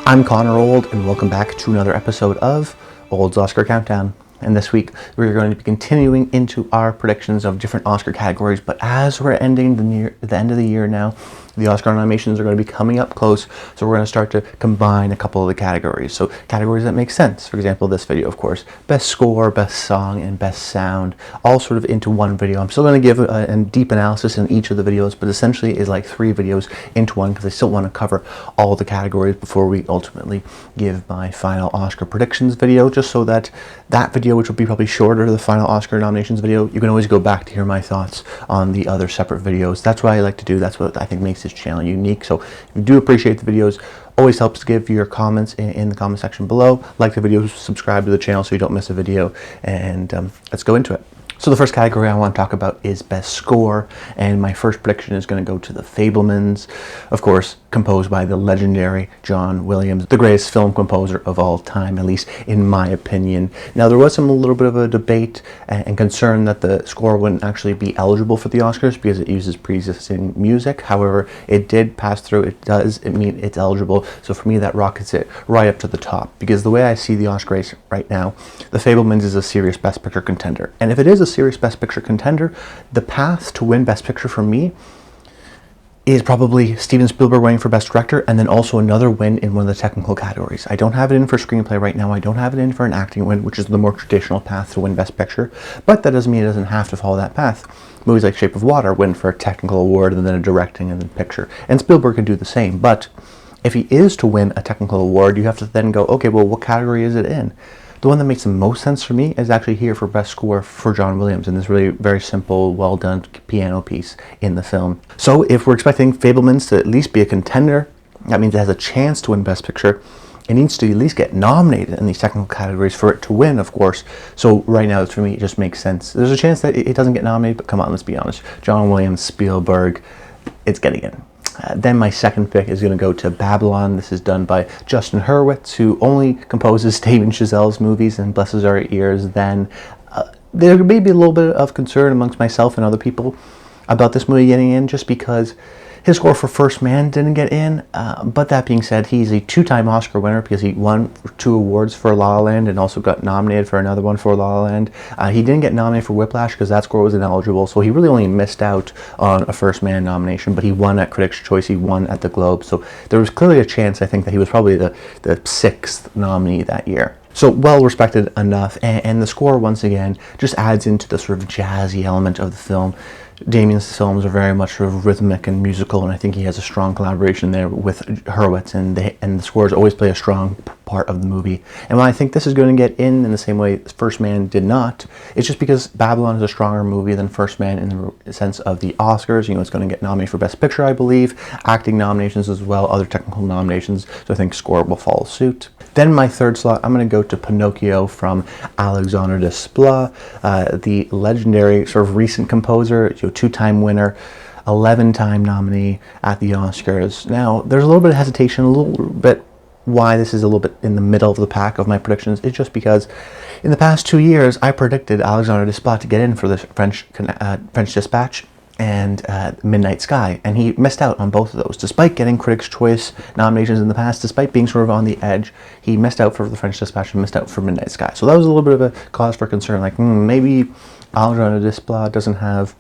I'm Connor Old, and welcome back to another episode of Old's Oscar Countdown. And this week, we're going to be continuing into our predictions of different Oscar categories. But as we're ending the end of the year now, the Oscar nominations are going to be coming up close. So we're going to start to combine a couple of the categories. So categories that make sense. For example, this video, of course, best score, best song, and best sound, all sort of into one video. I'm still going to give a deep analysis in each of the videos, but essentially is like 3 videos into one because I still want to cover all the categories before we ultimately give my final Oscar predictions video, just so that that video, which will be probably shorter, the final Oscar nominations video, you can always go back to hear my thoughts on the other separate videos. That's what I like to do. That's what I think makes this channel unique. So if you do appreciate the videos, always helps to give your comments in the comment section below. Like the video, subscribe to the channel so you don't miss a video, and let's go into it. So the first category I want to talk about is best score, and my first prediction is going to go to the Fabelmans, of course, composed by the legendary John Williams, the greatest film composer of all time, at least in my opinion. Now, there was a little bit of a debate and concern that the score wouldn't actually be eligible for the Oscars because it uses pre-existing music. However, it did pass through. It means it's eligible. So for me, that rockets it right up to the top, because the way I see the Oscar race right now, the Fabelmans is a serious Best Picture contender. And if it is a serious Best Picture contender, the path to win Best Picture for me is probably Steven Spielberg winning for Best Director, and then also another win in one of the technical categories. I don't have it in for screenplay right now. I don't have it in for an acting win, which is the more traditional path to win Best Picture, but that doesn't mean it doesn't have to follow that path. Movies like Shape of Water win for a technical award and then a directing and then picture, and Spielberg can do the same. But if he is to win a technical award, you have to then go, okay, well, what category is it in? The one that makes the most sense for me is actually here for Best Score for John Williams in this really very simple, well-done piano piece in the film. So if we're expecting Fabelmans to at least be a contender, that means it has a chance to win Best Picture. It needs to at least get nominated in these technical categories for it to win, of course. So right now, for me, it just makes sense. There's a chance that it doesn't get nominated, but come on, let's be honest. John Williams, Spielberg, it's getting in. Then my second pick is going to go to Babylon. This is done by Justin Hurwitz, who only composes Damien Chazelle's movies and blesses our ears. Then there may be a little bit of concern amongst myself and other people about this movie getting in, just because his score for First Man didn't get in, but that being said, he's a 2-time Oscar winner because he won 2 awards for La La Land and also got nominated for another one for La La Land. He didn't get nominated for Whiplash because that score was ineligible, so he really only missed out on a First Man nomination, but he won at Critics' Choice, he won at the Globe, so there was clearly a chance, I think, that he was probably the 6th nominee that year. So well respected enough, and the score once again just adds into the sort of jazzy element of the film. Damien's films are very much sort of rhythmic and musical, and I think he has a strong collaboration there with Hurwitz, and the scores always play a strong part of the movie. And when I think this is going to get in the same way First Man did not, it's just because Babylon is a stronger movie than First Man in the sense of the Oscars. You know, it's going to get nominated for Best Picture, I believe, acting nominations as well, other technical nominations, so I think score will follow suit. Then my third slot, I'm going to go to Pinocchio from Alexandre Desplat, the legendary sort of recent composer, 2-time winner, 11-time nominee at the Oscars. Now, there's a little bit of hesitation, a little bit why this is a little bit in the middle of the pack of my predictions. It's just because in the past 2 years, I predicted Alexandre Desplat to get in for the French Dispatch and Midnight Sky, and he missed out on both of those. Despite getting Critics' Choice nominations in the past, despite being sort of on the edge, he missed out for the French Dispatch and missed out for Midnight Sky. So that was a little bit of a cause for concern, like maybe Alexandre Desplat doesn't have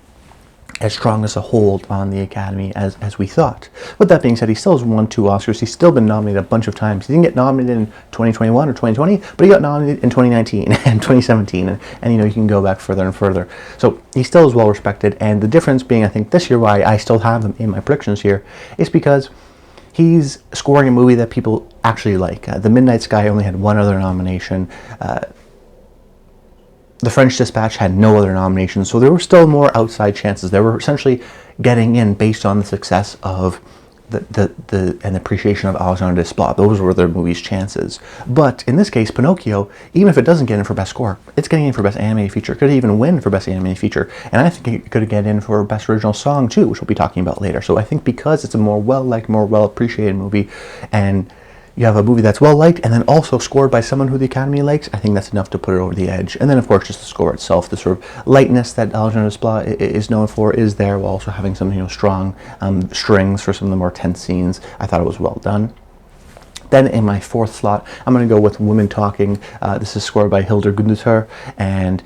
as strong as a hold on the Academy as we thought. With that being said, he still has won 2 Oscars. He's still been nominated a bunch of times. He didn't get nominated in 2021 or 2020, but he got nominated in 2019 and 2017, and you know, you can go back further and further. So he still is well respected, and the difference being, I think, this year why I still have him in my predictions here is because he's scoring a movie that people actually like. The Midnight Sky only had 1 other nomination. The French Dispatch had no other nominations, so there were still more outside chances. They were essentially getting in based on the success of and appreciation of Alexandre Desplat. Those were their movie's chances. But in this case, Pinocchio, even if it doesn't get in for Best Score, it's getting in for Best Animated Feature. It could even win for Best Animated Feature. And I think it could get in for Best Original Song too, which we'll be talking about later. So I think because it's a more well-liked, more well-appreciated movie, and you have a movie that's well-liked and then also scored by someone who the Academy likes, I think that's enough to put it over the edge. And then, of course, just the score itself, the sort of lightness that Alexandre Desplat is known for is there, while also having some, strong strings for some of the more tense scenes. I thought it was well done. Then in my fourth slot, I'm going to go with Women Talking. This is scored by Hildur Guðmundsdóttir, and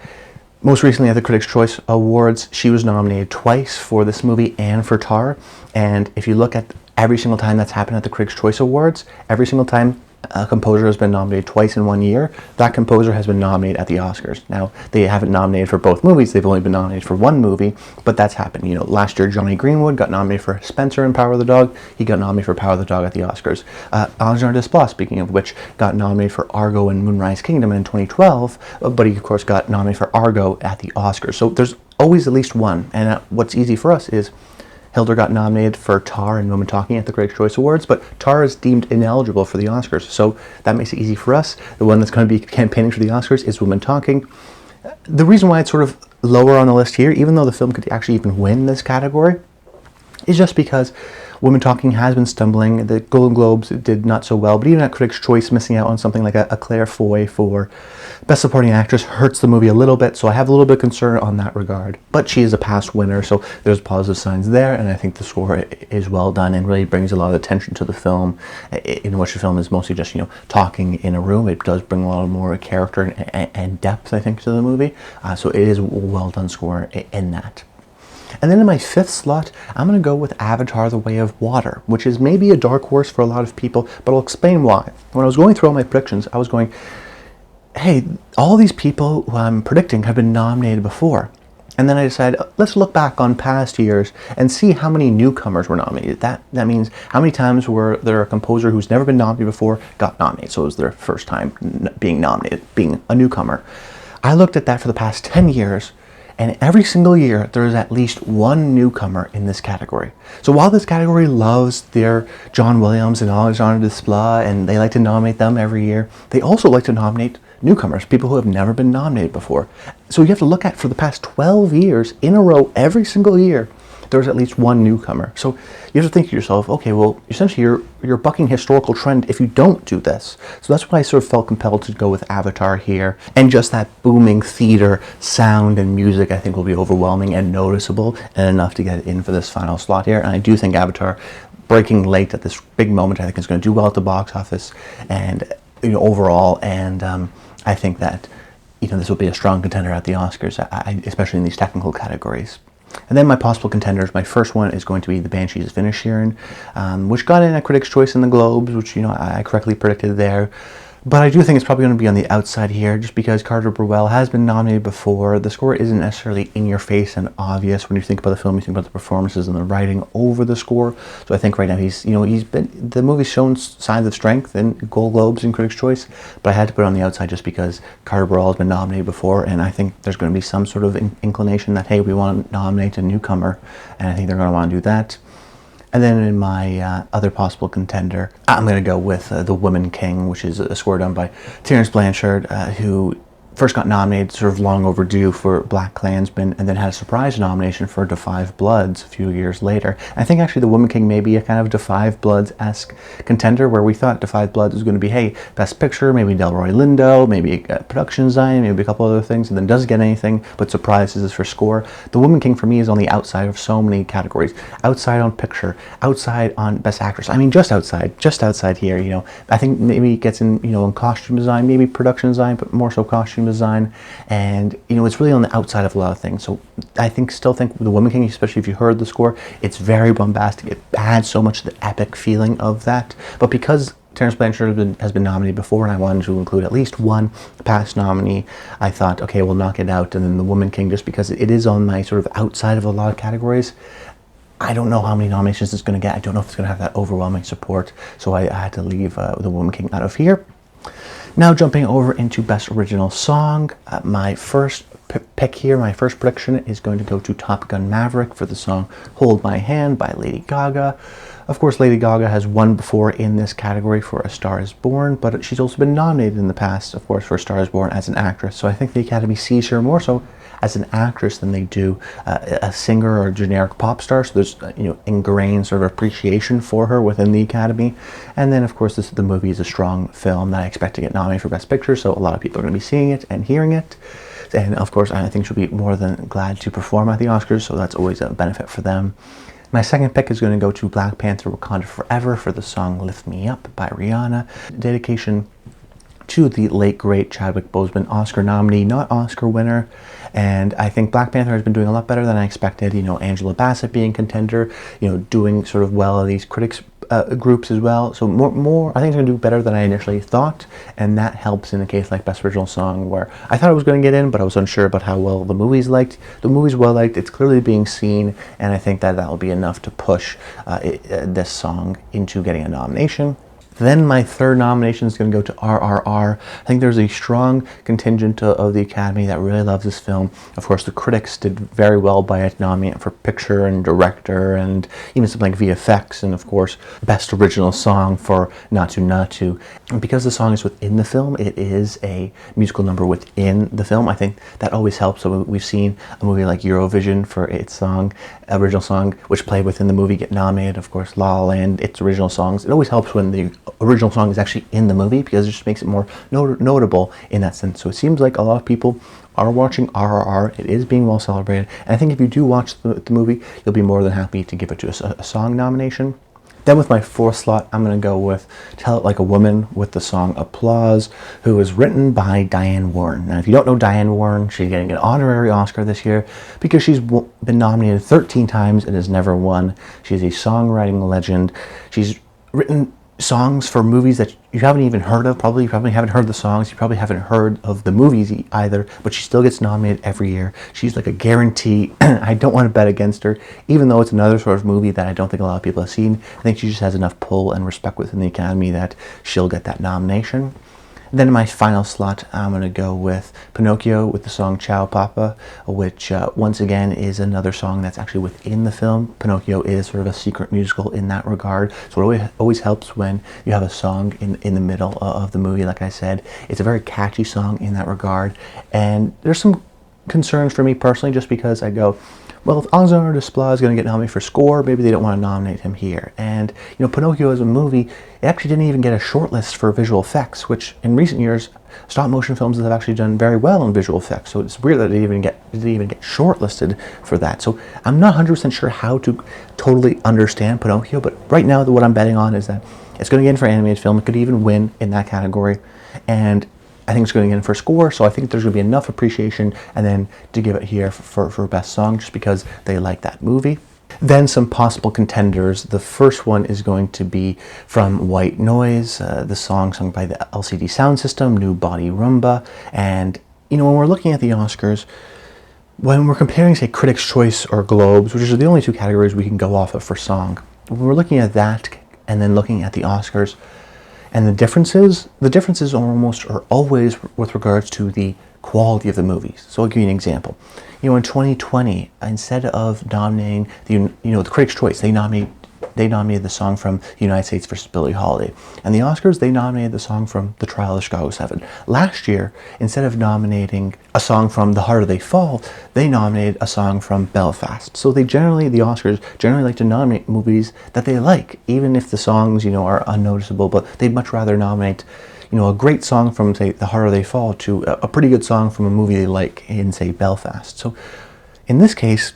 most recently at the Critics' Choice Awards, she was nominated twice for this movie and for Tar. And if you look at every single time that's happened at the Critics' Choice Awards, every single time a composer has been nominated twice in 1 year, that composer has been nominated at the Oscars. Now, they haven't nominated for both movies, they've only been nominated for one movie, but that's happened. You know, last year Johnny Greenwood got nominated for Spencer in Power of the Dog, he got nominated for Power of the Dog at the Oscars. Alexandre Desplat, speaking of which, got nominated for Argo and Moonrise Kingdom in 2012, but he of course got nominated for Argo at the Oscars. So there's always at least one, and what's easy for us is Hildur got nominated for Tar and Women Talking at the Critics' Choice Awards, but Tar is deemed ineligible for the Oscars, so that makes it easy for us. The one that's going to be campaigning for the Oscars is Women Talking. The reason why it's sort of lower on the list here, even though the film could actually even win this category, is just because Women Talking has been stumbling. The Golden Globes did not so well, but even at Critics' Choice, missing out on something like a Claire Foy for Best Supporting Actress hurts the movie a little bit, so I have a little bit of concern on that regard. But she is a past winner, so there's positive signs there, and I think the score is well done and really brings a lot of attention to the film, in which the film is mostly just, you know, talking in a room. It does bring a lot more character and depth, I think, to the movie, so it is a well done score in that. And then in my fifth slot, I'm going to go with Avatar: The Way of Water, which is maybe a dark horse for a lot of people, but I'll explain why. When I was going through all my predictions, I was going, hey, all these people who I'm predicting have been nominated before. And then I decided, let's look back on past years and see how many newcomers were nominated. That means how many times were there a composer who's never been nominated before got nominated. So it was their first time being nominated, being a newcomer. I looked at that for the past 10 years, and every single year there is at least one newcomer in this category. So while this category loves their John Williams and Alexandre Desplat, and they like to nominate them every year, they also like to nominate newcomers, people who have never been nominated before. So you have to look at, for the past 12 years in a row, every single year, there's at least one newcomer. So you have to think to yourself, okay, well, essentially you're bucking historical trend if you don't do this. So that's why I sort of felt compelled to go with Avatar here. And just that booming theater sound and music, I think, will be overwhelming and noticeable and enough to get it in for this final slot here. And I do think Avatar, breaking late at this big moment, I think is going to do well at the box office and, you know, overall. And I think that, you know, this will be a strong contender at the Oscars, especially in these technical categories. And then my possible contenders, my first one is going to be the Banshees of Inisherin, which got in at Critics' Choice in the Globes, which, you know, I correctly predicted there. But I do think it's probably going to be on the outside here, just because Carter Burwell has been nominated before. The score isn't necessarily in your face and obvious. When you think about the film, you think about the performances and the writing over the score. So I think right now the movie's shown signs of strength in Gold Globes and Critics' Choice, but I had to put it on the outside just because Carter Burwell has been nominated before, and I think there's going to be some sort of inclination that, hey, we want to nominate a newcomer, and I think they're going to want to do that. And then in my other possible contender, I'm going to go with The Woman King, which is a score done by Terence Blanchard, who first got nominated sort of long overdue for BlacKkKlansman, and then had a surprise nomination for Da 5 Bloods a few years later. I think actually The Woman King may be a kind of Da 5 Bloods-esque contender, where we thought Da 5 Bloods was going to be, hey, Best Picture, maybe Delroy Lindo, maybe a production design, maybe a couple other things, and then doesn't get anything, but surprises for score. The Woman King for me is on the outside of so many categories. Outside on picture, outside on Best Actress. I mean, just outside here, you know. I think maybe it gets in, you know, in costume design, maybe production design, but more so costume design, and, you know, it's really on the outside of a lot of things. So I still think The Woman King, especially if you heard the score, it's very bombastic. It adds so much to the epic feeling of that. But because Terence Blanchard has been nominated before, and I wanted to include at least one past nominee, I thought, okay, we'll knock it out. And then The Woman King, just because it is on my sort of outside of a lot of categories, I don't know how many nominations it's going to get. I don't know if it's going to have that overwhelming support. So I had to leave The Woman King out of here. Now jumping over into Best Original Song, my first pick here, my first prediction is going to go to Top Gun Maverick for the song Hold My Hand by Lady Gaga. Of course, Lady Gaga has won before in this category for A Star Is Born, but she's also been nominated in the past, of course, for A Star Is Born as an actress. So I think the Academy sees her more so as an actress than they do a singer or a generic pop star. So there's ingrained sort of appreciation for her within the Academy. And then, of course, the movie is a strong film that I expect to get nominated for Best Picture, so a lot of people are going to be seeing it and hearing it. And of course, I think she'll be more than glad to perform at the Oscars, so that's always a benefit for them. My second pick is going to go to Black Panther Wakanda Forever for the song Lift Me Up by Rihanna. Dedication to the late, great Chadwick Boseman, Oscar nominee, not Oscar winner. And I think Black Panther has been doing a lot better than I expected. You know, Angela Bassett being contender, you know, doing sort of well in these critics groups as well. So more, I think it's going to do better than I initially thought. And that helps in a case like Best Original Song, where I thought it was going to get in, but I was unsure about how well the movie's liked. The movie's well liked. It's clearly being seen. And I think that will be enough to push this song into getting a nomination. Then my third nomination is going to go to RRR. I think there's a strong contingent of the Academy that really loves this film. Of course, the critics did very well by it, nominating for picture and director and even something like VFX, and of course, Best Original Song for Natu Natu. And because the song is within the film, it is a musical number within the film. I think that always helps. So we've seen a movie like Eurovision for its song, original song, which played within the movie, get nominated. Of course, La La Land, its original songs. It always helps when the original song is actually in the movie, because it just makes it more notable in that sense. So it seems like a lot of people are watching RRR. It is being well celebrated, and I think if you do watch the movie, you'll be more than happy to give it to a song nomination. Then with my fourth slot, I'm going to go with Tell It Like a Woman with the song Applause, who was written by Diane Warren. Now, if you don't know Diane Warren, she's getting an honorary Oscar this year because she's been nominated 13 times and has never won. She's a songwriting legend. She's written songs for movies that you haven't even heard of. You probably haven't heard the songs. You probably haven't heard of the movies either, but she still gets nominated every year. She's like a guarantee. I don't want to bet against her, even though it's another sort of movie that I don't think a lot of people have seen. I think she just has enough pull and respect within the Academy that she'll get that nomination. Then in my final slot, I'm going to go with Pinocchio with the song Ciao Papa, which once again is another song that's actually within the film. Pinocchio is sort of a secret musical in that regard, so it always helps when you have a song in the middle of the movie. Like I said, it's a very catchy song in that regard, and there's some concerns for me personally, just because I go, well, if Alexandre Desplat is going to get nominated for score, maybe they don't want to nominate him here. And, you know, Pinocchio as a movie, it actually didn't even get a shortlist for visual effects, which in recent years, stop motion films have actually done very well in visual effects. So it's weird that it didn't even get shortlisted for that. So I'm not 100% sure how to totally understand Pinocchio, but right now what I'm betting on is that it's going to get in for animated film. It could even win in that category. And I think it's going to get in for score, so I think there's going to be enough appreciation and then to give it here for best song, just because they like that movie. Then some possible contenders. The first one is going to be from White Noise, the song sung by the LCD Sound System, New Body Rumba. And, you know, when we're looking at the Oscars, when we're comparing, say, Critics' Choice or Globes, which are the only two categories we can go off of for song, when we're looking at that and then looking at the Oscars, and the differences are always with regards to the quality of the movies. So I'll give you an example. You know, in 2020, instead of nominating the Critics' Choice, they nominated the song from United States versus Billie Holiday. And the Oscars, they nominated the song from The Trial of Chicago 7. Last year, instead of nominating a song from The Harder They Fall, they nominated a song from Belfast. So the Oscars generally like to nominate movies that they like, even if the songs, you know, are unnoticeable, but they'd much rather nominate, you know, a great song from, say, The Harder They Fall to a pretty good song from a movie they like in, say, Belfast. So in this case,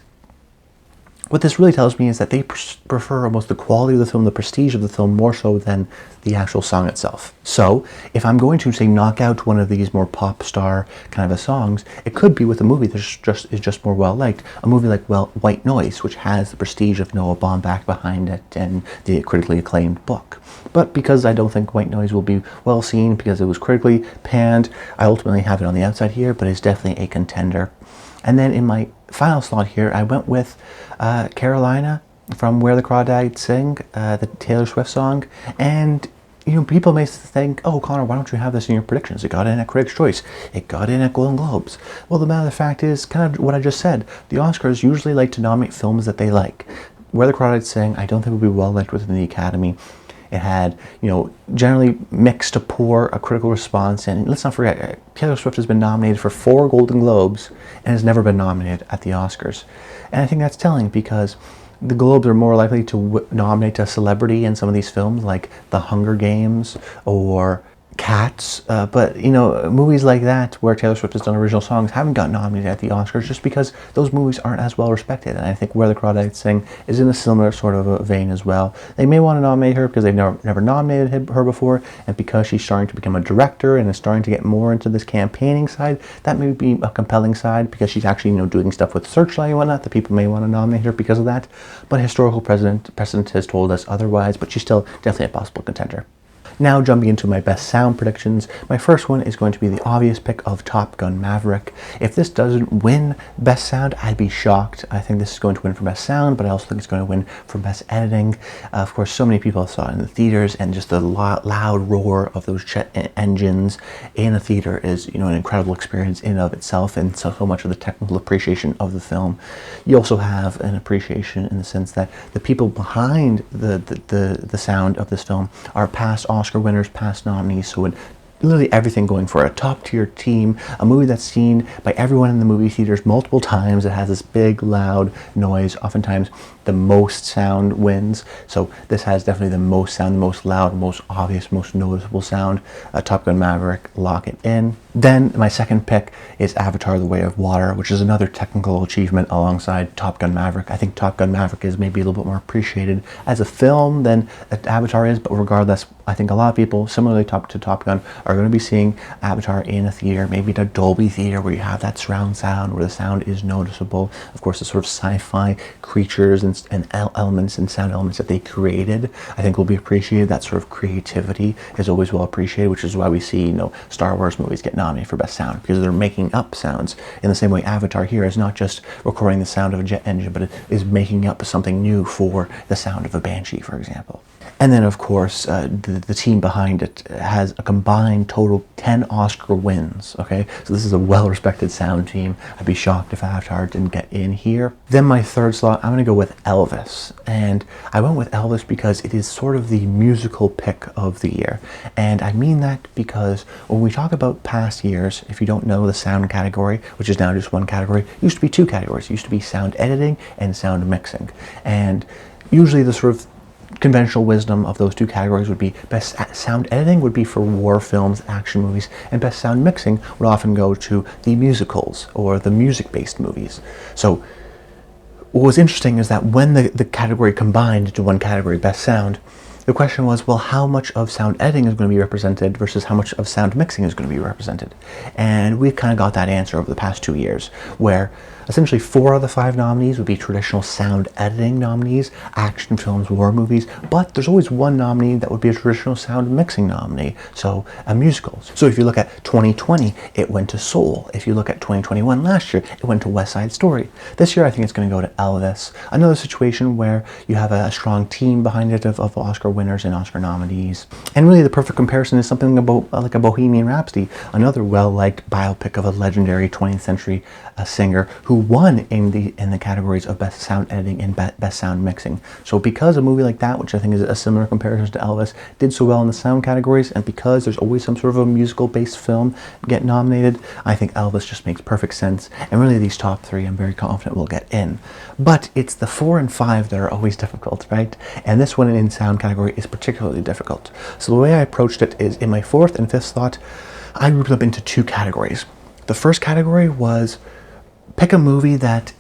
what this really tells me is that they prefer almost the quality of the film, the prestige of the film, more so than the actual song itself. So if I'm going to, say, knock out one of these more pop star kind of songs, it could be with a movie that is just more well liked. A movie like, well, White Noise, which has the prestige of Noah Baumbach behind it and the critically acclaimed book. But because I don't think White Noise will be well seen because it was critically panned, I ultimately have it on the outside here, but it's definitely a contender. And then in my final slot here, I went with Carolina from Where the Crawdad Sing, the Taylor Swift song. And, you know, people may think, oh, Connor, why don't you have this in your predictions? It got in at Critics' Choice. It got in at Golden Globes. Well, the matter of the fact is, kind of what I just said, the Oscars usually like to nominate films that they like. Where the Crawdad Sing, I don't think would be well liked within the Academy. It had, you know, generally mixed to poor a critical response. And let's not forget, Taylor Swift has been nominated for 4 Golden Globes and has never been nominated at the Oscars. And I think that's telling, because the Globes are more likely to nominate a celebrity in some of these films, like The Hunger Games or Cats, but movies like that where Taylor Swift has done original songs haven't gotten nominated at the Oscars just because those movies aren't as well respected. And I think Where the Crawdad Sing is in a similar sort of a vein as well. They may want to nominate her because they've never nominated her before, and because she's starting to become a director and is starting to get more into this campaigning side, that may be a compelling side because she's actually doing stuff with Searchlight and whatnot. The people may want to nominate her because of that, but historical precedent has told us otherwise. But she's still definitely a possible contender. Now jumping into my best sound predictions, my first one is going to be the obvious pick of Top Gun Maverick. If this doesn't win best sound, I'd be shocked. I think this is going to win for best sound, but I also think it's going to win for best editing. Of course, so many people saw it in the theaters, and just the loud roar of those jet engines in a theater is an incredible experience in and of itself, and so much of the technical appreciation of the film. You also have an appreciation in the sense that the people behind the sound of this film are past Oscar winners, past nominees, so literally everything going for a top tier team, a movie that's seen by everyone in the movie theaters multiple times. It has this big loud noise. Oftentimes the most sound wins, so this has definitely the most sound, the most loud, most obvious, most noticeable sound. Top Gun Maverick, lock it in. Then my second pick is Avatar: The Way of Water, which is another technical achievement alongside Top Gun Maverick. I think Top Gun Maverick is maybe a little bit more appreciated as a film than Avatar is, but regardless, I think a lot of people, similarly to Top Gun, are going to be seeing Avatar in a theater, maybe in a Dolby theater where you have that surround sound, where the sound is noticeable. Of course, the sort of sci-fi creatures and elements and sound elements that they created, I think will be appreciated. That sort of creativity is always well appreciated, which is why we see Star Wars movies get nominated for best sound, because they're making up sounds in the same way Avatar here is not just recording the sound of a jet engine, but it is making up something new for the sound of a banshee, for example. And then, of course, the team behind it has a combined total 10 Oscar wins, okay? So this is a well-respected sound team. I'd be shocked if Avatar didn't get in here. Then my third slot, I'm going to go with Elvis. And I went with Elvis because it is sort of the musical pick of the year. And I mean that because when we talk about past years, if you don't know the sound category, which is now just one category, it used to be two categories. It used to be sound editing and sound mixing. And usually the sort of conventional wisdom of those two categories would be best sound editing would be for war films, action movies, and best sound mixing would often go to the musicals or the music-based movies. So what was interesting is that when the category combined into one category, best sound, the question was, well, how much of sound editing is going to be represented versus how much of sound mixing is going to be represented? And we've kind of got that answer over the past 2 years, where essentially 4 of the 5 nominees would be traditional sound editing nominees, action films, war movies, but there's always one nominee that would be a traditional sound mixing nominee, so musicals. So if you look at 2020, it went to Soul. If you look at 2021 last year, it went to West Side Story. This year I think it's going to go to Elvis. Another situation where you have a strong team behind it of Oscar winners and Oscar nominees. And really the perfect comparison is something about like a Bohemian Rhapsody, another well-liked biopic of a legendary 20th century singer who won in the categories of best sound editing and best sound mixing. So because a movie like that, which I think is a similar comparison to Elvis, did so well in the sound categories, and because there's always some sort of a musical based film get nominated, I think Elvis just makes perfect sense. And really these top 3 I'm very confident will get in. But it's the 4 and 5 that are always difficult, right? And this one in sound category is particularly difficult. So the way I approached it is in my 4th and 5th slot, I grouped them into 2 categories. The first category was pick a movie that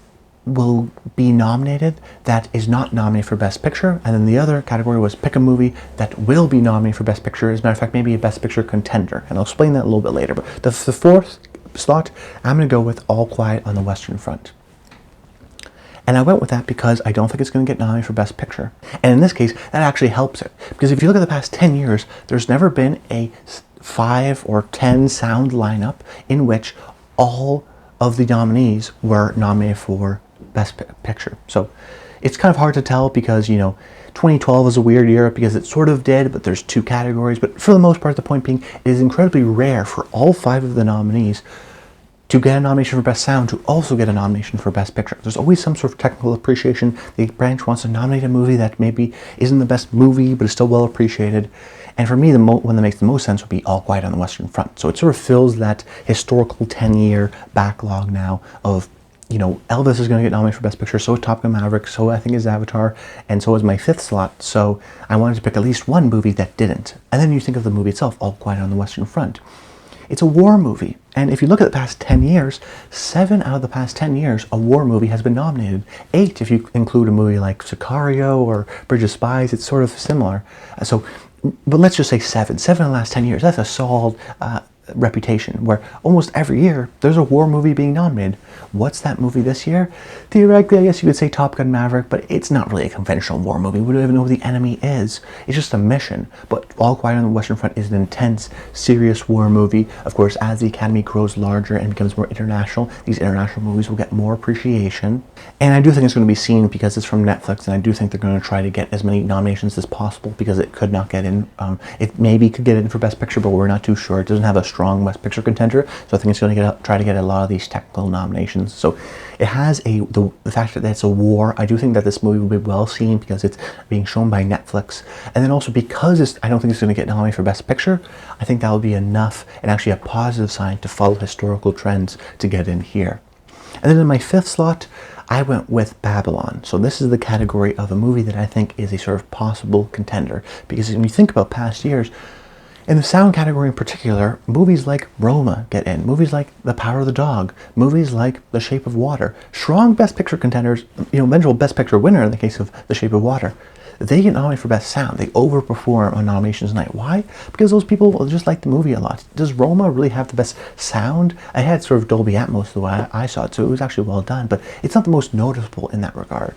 will be nominated that is not nominated for Best Picture, and then the other category was pick a movie that will be nominated for Best Picture, as a matter of fact maybe a Best Picture contender, and I'll explain that a little bit later. But the 4th slot, I'm going to go with All Quiet on the Western Front. And I went with that because I don't think it's going to get nominated for Best Picture. And in this case, that actually helps it. Because if you look at the past 10 years, there's never been a 5 or 10 sound lineup in which all of the nominees were nominated for Best Picture. So it's kind of hard to tell because, 2012 was a weird year because it sort of did, but there's 2 categories. But for the most part, the point being, it is incredibly rare for all 5 of the nominees to get a nomination for Best Sound to also get a nomination for Best Picture. There's always some sort of technical appreciation. The branch wants to nominate a movie that maybe isn't the best movie, but is still well appreciated. And for me, the one that makes the most sense would be All Quiet on the Western Front. So it sort of fills that historical 10-year backlog now of you know, Elvis is going to get nominated for Best Picture, so is Top Gun Maverick, so I think is Avatar, and so is my fifth slot, so I wanted to pick at least one movie that didn't. And then you think of the movie itself, All Quiet on the Western Front. It's a war movie, and if you look at the past 10 years, 7 out of the past 10 years, a war movie has been nominated. 8 if you include a movie like Sicario or Bridge of Spies, it's sort of similar. But let's just say 7. 7 in the last 10 years, that's a solid reputation, where almost every year there's a war movie being nominated. What's that movie this year? Theoretically, I guess you could say Top Gun Maverick, but it's not really a conventional war movie. We don't even know who the enemy is. It's just a mission. But All Quiet on the Western Front is an intense, serious war movie. Of course, as the Academy grows larger and becomes more international, these international movies will get more appreciation. And I do think it's going to be seen because it's from Netflix, and I do think they're going to try to get as many nominations as possible, because it could not get in. It maybe could get in for Best Picture, but we're not too sure. It doesn't have a strong Best Picture contender, so I think it's going to try to get a lot of these technical nominations. So it has the fact that it's a war. I do think that this movie will be well seen because it's being shown by Netflix, and then also because I don't think it's going to get nominated for Best Picture. I think that will be enough, and actually a positive sign, to follow historical trends to get in here. And then in my fifth slot, I went with Babylon. So this is the category of a movie that I think is a sort of possible contender, because when you think about past years, in the sound category in particular, movies like Roma get in, movies like The Power of the Dog, movies like The Shape of Water, strong Best Picture contenders, eventual Best Picture winner in the case of The Shape of Water. They get nominated for Best Sound. They overperform on nominations night. Why? Because those people just like the movie a lot. Does Roma really have the best sound? I had sort of Dolby Atmos the way I saw it, so it was actually well done, but it's not the most noticeable in that regard.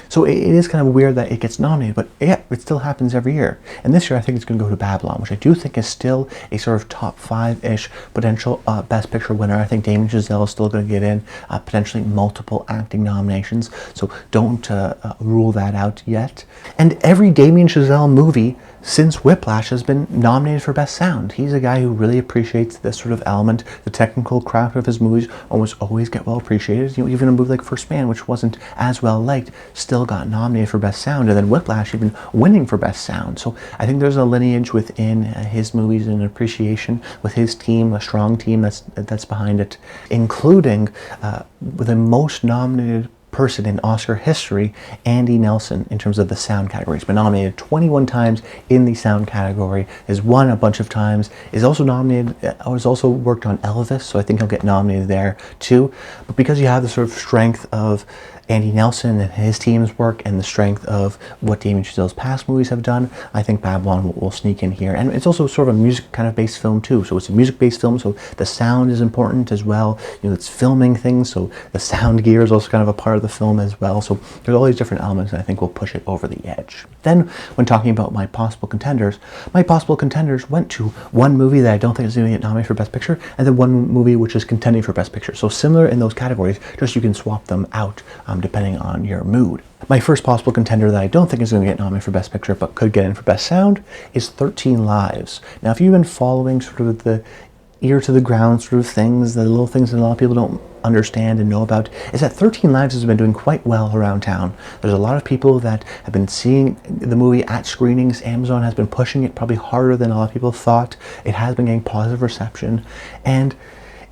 So it is kind of weird that it gets nominated, but yeah, it still happens every year. And this year I think it's going to go to Babylon, which I do think is still a sort of top 5-ish potential Best Picture winner. I think Damien Chazelle is still going to get in potentially multiple acting nominations, so don't rule that out yet. And every Damien Chazelle movie since Whiplash has been nominated for Best Sound. He's a guy who really appreciates this sort of element. The technical craft of his movies almost always get well appreciated. Even a movie like First Man, which wasn't as well liked, still got nominated for Best Sound, and then Whiplash even winning for Best Sound. So I think there's a lineage within his movies and an appreciation with his team, a strong team that's behind it, including the most nominated person in Oscar history, Andy Nelson, in terms of the sound category. He's been nominated 21 times in the sound category, has won a bunch of times, is also nominated, has also worked on Elvis, so I think he'll get nominated there too. But because you have the sort of strength of Andy Nelson and his team's work and the strength of what Damien Chazelle's past movies have done, I think Babylon will sneak in here. And it's also sort of a music kind of based film too. So it's a music based film, so the sound is important as well. It's filming things, so the sound gear is also kind of a part of the film as well. So there's all these different elements that I think will push it over the edge. Then when talking about my possible contenders went to one movie that I don't think is going to get nominated for Best Picture, and then one movie which is contending for Best Picture. So similar in those categories, just you can swap them out depending on your mood. My first possible contender that I don't think is going to get nominated for Best Picture but could get in for Best Sound is 13 Lives. Now, if you've been following sort of the ear to the ground sort of things, the little things that a lot of people don't understand and know about, is that 13 Lives has been doing quite well around town. There's a lot of people that have been seeing the movie at screenings. Amazon has been pushing it probably harder than a lot of people thought. It has been getting positive reception, and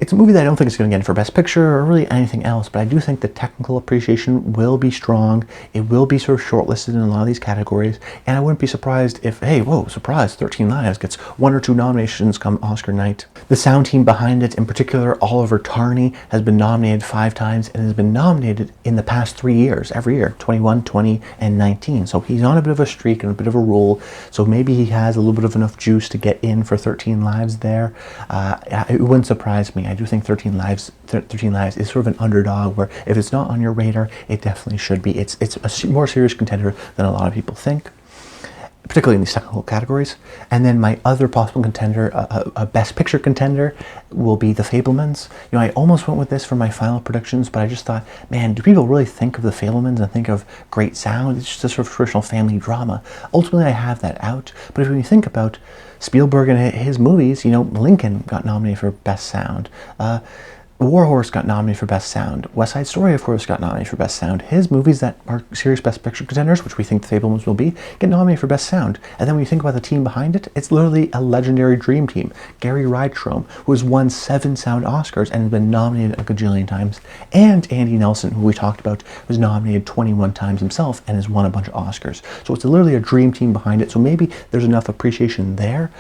it's a movie that I don't think is going to get in for Best Picture or really anything else, but I do think the technical appreciation will be strong. It will be sort of shortlisted in a lot of these categories, and I wouldn't be surprised if, hey, whoa, surprise, 13 Lives gets 1 or 2 nominations come Oscar night. The sound team behind it, in particular, Oliver Tarney, has been nominated 5 times and has been nominated in the past 3 years, every year, 21, 20, and 19. So he's on a bit of a streak and a bit of a roll, so maybe he has a little bit of enough juice to get in for 13 Lives there. It wouldn't surprise me. I do think 13 Lives is sort of an underdog, where if it's not on your radar, it definitely should be. It's a more serious contender than a lot of people think, particularly in these technical categories. And then my other possible contender, a Best Picture contender, will be The Fabelmans. I almost went with this for my final predictions, but I just thought, man, do people really think of The Fabelmans and think of great sound? It's just a sort of traditional family drama. Ultimately, I have that out. But when you think about Spielberg and his movies, Lincoln got nominated for Best Sound. Warhorse got nominated for Best Sound. West Side Story, of course, got nominated for Best Sound. His movies that are serious Best Picture contenders, which we think the Fabelmans will be, get nominated for Best Sound. And then when you think about the team behind it, it's literally a legendary dream team. Gary Rydstrom, who has won 7 Sound Oscars and has been nominated a gajillion times, and Andy Nelson, who we talked about, was nominated 21 times himself and has won a bunch of Oscars. So it's literally a dream team behind it. So maybe there's enough appreciation there.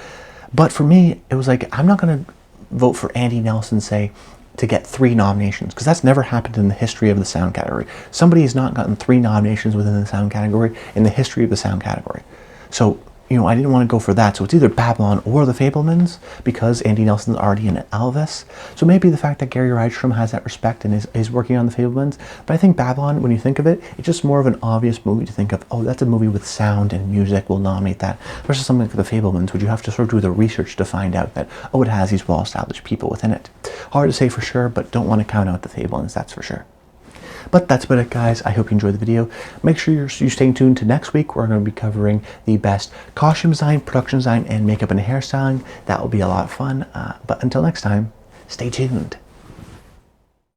But for me, it was like, I'm not going to vote for Andy Nelson, say, to get 3 nominations, because that's never happened in the history of the sound category. Somebody has not gotten 3 nominations within the sound category in the history of the sound category. So, I didn't want to go for that. So it's either Babylon or the Fabelmans, because Andy Nelson's already in Elvis. So maybe the fact that Gary Rydstrom has that respect and is working on the Fabelmans. But I think Babylon, when you think of it, it's just more of an obvious movie to think of, oh, that's a movie with sound and music, we'll nominate that. Versus something like the Fabelmans, which you have to sort of do the research to find out that, oh, it has these well-established people within it. Hard to say for sure, but don't want to count out the Fabelmans, that's for sure. But that's about it, guys. I hope you enjoyed the video. Make sure you're staying tuned to next week. We're going to be covering the best costume design, production design, and makeup and hairstyling. That will be a lot of fun. But until next time, stay tuned.